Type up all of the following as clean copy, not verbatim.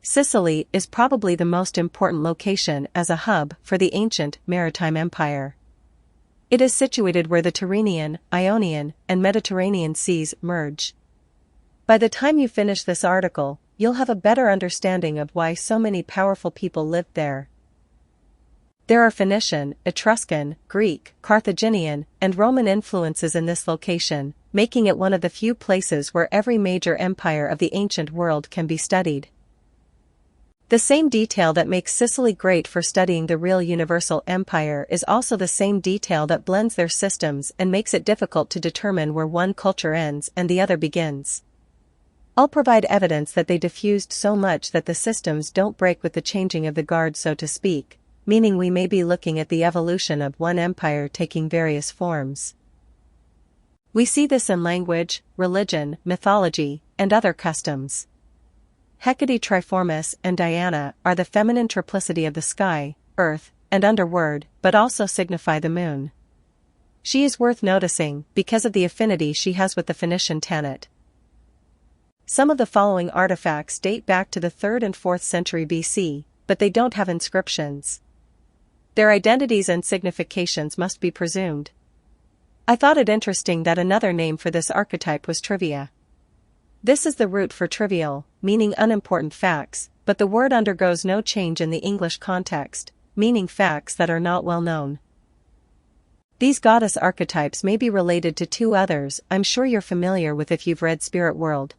Sicily is probably the most important location as a hub for the ancient maritime empire. It is situated where the Tyrrhenian, Ionian, and Mediterranean seas merge. By the time you finish this article, you'll have a better understanding of why so many powerful people lived there. There are Phoenician, Etruscan, Greek, Carthaginian, and Roman influences in this location, making it one of the few places where every major empire of the ancient world can be studied. The same detail that makes Sicily great for studying the real universal empire is also the same detail that blends their systems and makes it difficult to determine where one culture ends and the other begins. I'll provide evidence that they diffused so much that the systems don't break with the changing of the guard, so to speak, meaning we may be looking at the evolution of one empire taking various forms. We see this in language, religion, mythology, and other customs. Hecate Triformis and Diana are the feminine triplicity of the sky, earth, and underworld, but also signify the moon. She is worth noticing because of the affinity she has with the Phoenician Tanit. Some of the following artifacts date back to the 3rd and 4th century BC, but they don't have inscriptions. Their identities and significations must be presumed. I thought it interesting that another name for this archetype was trivia. This is the root for trivial, meaning unimportant facts, but the word undergoes no change in the English context, meaning facts that are not well known. These goddess archetypes may be related to two others I'm sure you're familiar with if you've read Spirit World.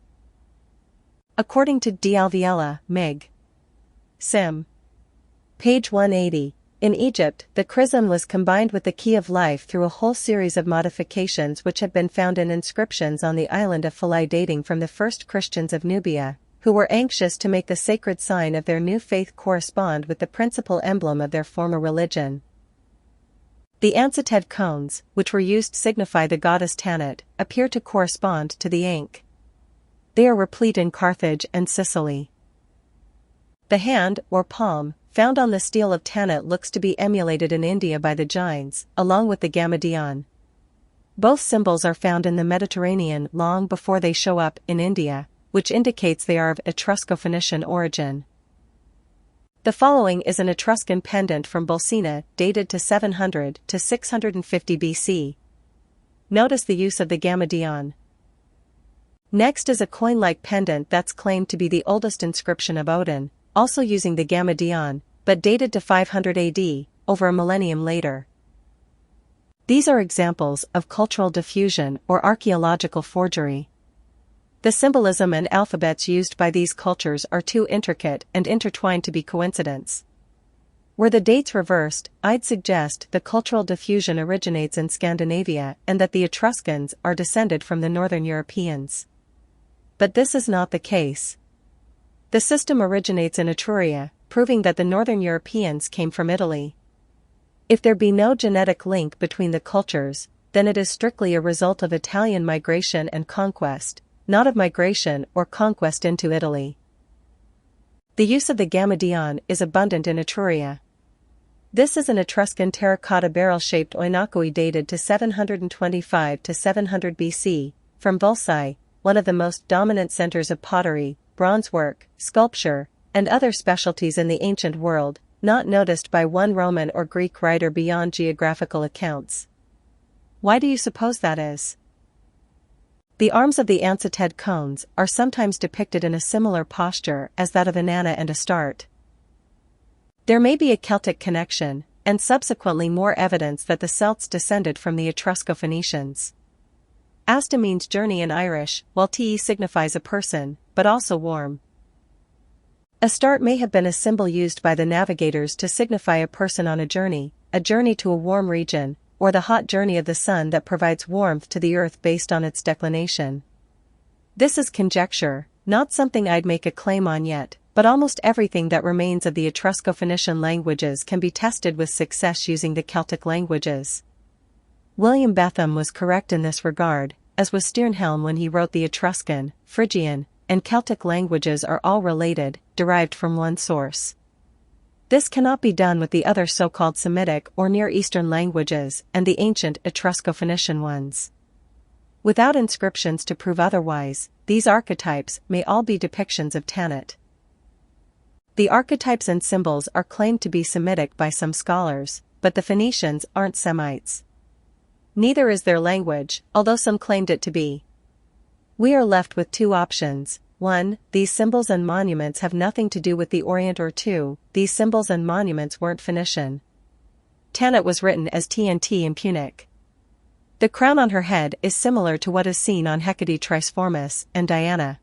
According to D'Alviela, Mig. Sim. Page 180. In Egypt, the chrism was combined with the key of life through a whole series of modifications which have been found in inscriptions on the island of Philae dating from the first Christians of Nubia, who were anxious to make the sacred sign of their new faith correspond with the principal emblem of their former religion. The Ansated cones, which were used to signify the goddess Tanit, appear to correspond to the Ankh. They are replete in Carthage and Sicily. The hand, or palm, found on the stele of Tanit looks to be emulated in India by the Jains, along with the Gamadion. Both symbols are found in the Mediterranean long before they show up in India, which indicates they are of Etrusco-Phoenician origin. The following is an Etruscan pendant from Bolsena, dated to 700 to 650 BC. Notice the use of the Gamadion. Next is a coin-like pendant that's claimed to be the oldest inscription of Odin, also using the Gamadion, but dated to 500 AD, over a millennium later. These are examples of cultural diffusion or archaeological forgery. The symbolism and alphabets used by these cultures are too intricate and intertwined to be coincidence. Were the dates reversed, I'd suggest the cultural diffusion originates in Scandinavia and that the Etruscans are descended from the Northern Europeans. But this is not the case. The system originates in Etruria, proving that the Northern Europeans came from Italy. If there be no genetic link between the cultures, then it is strictly a result of Italian migration and conquest, not of migration or conquest into Italy. The use of the Gamadion is abundant in Etruria. This is an Etruscan terracotta barrel-shaped oinakoi dated to 725 to 700 BC, from Vulci, one of the most dominant centers of pottery, bronze work, sculpture, and other specialties in the ancient world, not noticed by one Roman or Greek writer beyond geographical accounts. Why do you suppose that is? The arms of the Ansated cones are sometimes depicted in a similar posture as that of Inanna and Astarte. There may be a Celtic connection, and subsequently more evidence that the Celts descended from the Etrusco-Phoenicians. Asta means journey in Irish, while te signifies a person, but also warm. Astarte may have been a symbol used by the navigators to signify a person on a journey to a warm region, or the hot journey of the sun that provides warmth to the earth based on its declination. This is conjecture, not something I'd make a claim on yet, but almost everything that remains of the Etrusco-Phoenician languages can be tested with success using the Celtic languages. William Betham was correct in this regard, as was Sternhelm when he wrote the Etruscan, Phrygian, and Celtic languages are all related, derived from one source. This cannot be done with the other so-called Semitic or Near Eastern languages and the ancient Etrusco-Phoenician ones. Without inscriptions to prove otherwise, these archetypes may all be depictions of Tanit. The archetypes and symbols are claimed to be Semitic by some scholars, but the Phoenicians aren't Semites. Neither is their language, although some claimed it to be. We are left with two options. 1. These symbols and monuments have nothing to do with the Orient, or 2. These symbols and monuments weren't Phoenician. Tanit was written as TNT in Punic. The crown on her head is similar to what is seen on Hecate Triformis and Diana.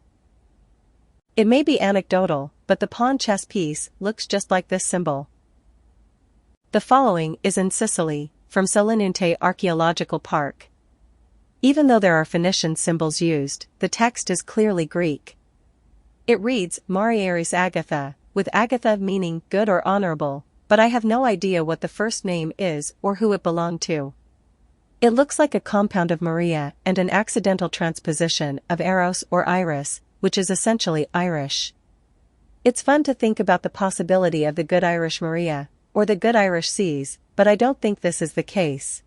It may be anecdotal, but the pawn chess piece looks just like this symbol. The following is in Sicily, from Selinunte Archaeological Park. Even though there are Phoenician symbols used, the text is clearly Greek. It reads Marieris Agatha, with Agatha meaning good or honorable, but I have no idea what the first name is or who it belonged to. It looks like a compound of Maria and an accidental transposition of Eros or Iris, which is essentially Irish. It's fun to think about the possibility of the good Irish Maria, or the good Irish seas, but I don't think this is the case.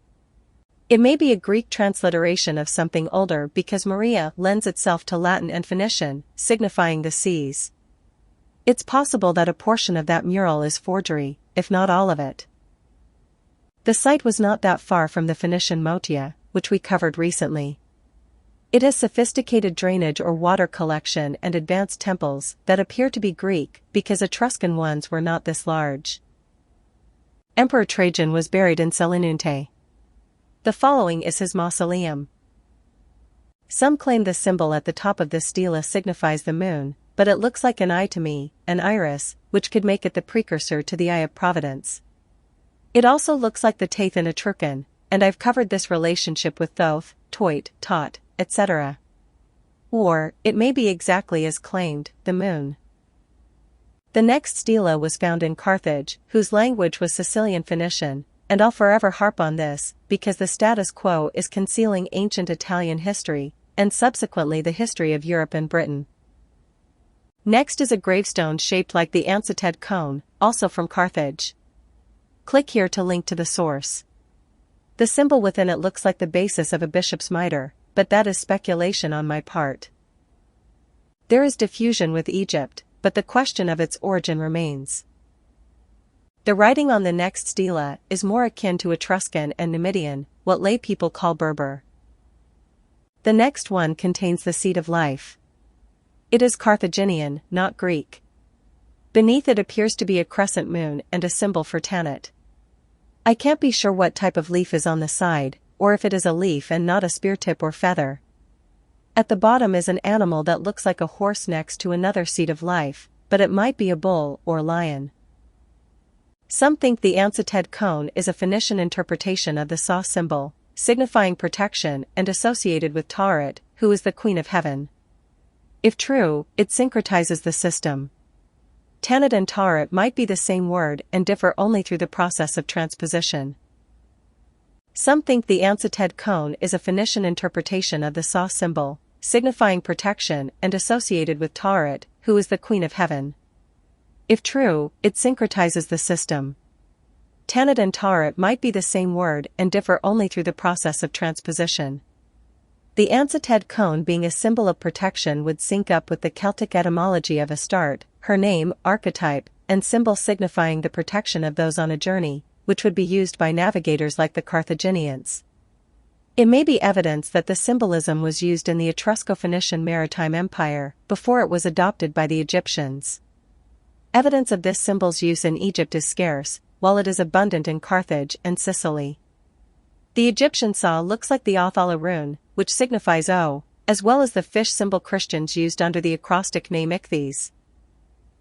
It may be a Greek transliteration of something older because Maria lends itself to Latin and Phoenician, signifying the seas. It's possible that a portion of that mural is forgery, if not all of it. The site was not that far from the Phoenician Motia, which we covered recently. It has sophisticated drainage or water collection and advanced temples that appear to be Greek because Etruscan ones were not this large. Emperor Trajan was buried in Selinunte. The following is his mausoleum. Some claim the symbol at the top of this stela signifies the moon, but it looks like an eye to me, an iris, which could make it the precursor to the Eye of Providence. It also looks like the Taith in Etruscan, and I've covered this relationship with Thoth, Toit, Tot, etc. Or, it may be exactly as claimed, the moon. The next stela was found in Carthage, whose language was Sicilian Phoenician, and I'll forever harp on this, because the status quo is concealing ancient Italian history, and subsequently the history of Europe and Britain. Next is a gravestone shaped like the Ansated cone, also from Carthage. Click here to link to the source. The symbol within it looks like the basis of a bishop's mitre, but that is speculation on my part. There is diffusion with Egypt, but the question of its origin remains. The writing on the next stela is more akin to Etruscan and Numidian, what lay people call Berber. The next one contains the seed of life. It is Carthaginian, not Greek. Beneath it appears to be a crescent moon and a symbol for Tanit. I can't be sure what type of leaf is on the side, or if it is a leaf and not a spear tip or feather. At the bottom is an animal that looks like a horse next to another seed of life, but it might be a bull or lion. Some think the Ansated cone is a Phoenician interpretation of the Sa symbol, signifying protection and associated with Tauret, who is the Queen of Heaven. If true, it syncretizes the system. Tanit and Tauret might be the same word and differ only through the process of transposition. Some think the Ansated cone is a Phoenician interpretation of the Sa symbol, signifying protection and associated with Tauret, who is the Queen of Heaven. If true, it syncretizes the system. Tanit and Tauret might be the same word and differ only through the process of transposition. The Ansated cone being a symbol of protection would sync up with the Celtic etymology of Astarte, her name, archetype, and symbol signifying the protection of those on a journey, which would be used by navigators like the Carthaginians. It may be evidence that the symbolism was used in the Etrusco-Phoenician maritime empire before it was adopted by the Egyptians. Evidence of this symbol's use in Egypt is scarce, while it is abundant in Carthage and Sicily. The Egyptian Sa looks like the Othala rune, which signifies O, as well as the fish symbol Christians used under the acrostic name Ichthys.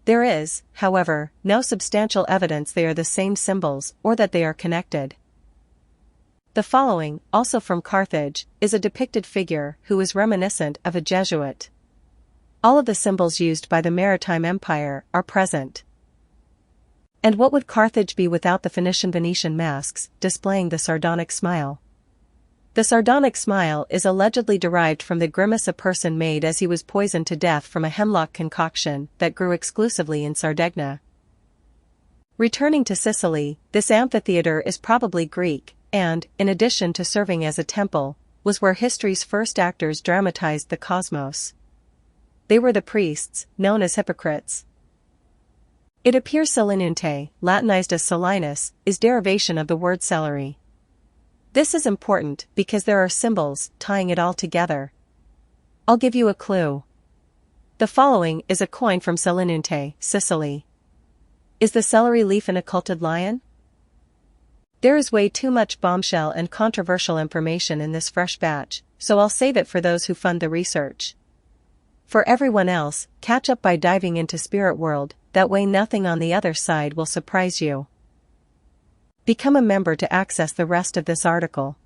There is, however, no substantial evidence they are the same symbols or that they are connected. The following, also from Carthage, is a depicted figure who is reminiscent of a Jesuit. All of the symbols used by the maritime empire are present. And what would Carthage be without the Venetian masks, displaying the sardonic smile? The sardonic smile is allegedly derived from the grimace a person made as he was poisoned to death from a hemlock concoction that grew exclusively in Sardegna. Returning to Sicily, this amphitheater is probably Greek, and, in addition to serving as a temple, was where history's first actors dramatized the cosmos. They were the priests, known as hypocrites. It appears Selinunte, Latinized as Selinus, is derivation of the word celery. This is important because there are symbols tying it all together. I'll give you a clue. The following is a coin from Selinunte, Sicily. Is the celery leaf an occulted lion? There is way too much bombshell and controversial information in this fresh batch, so I'll save it for those who fund the research. For everyone else, catch up by diving into Spirit World, that way nothing on the other side will surprise you. Become a member to access the rest of this article.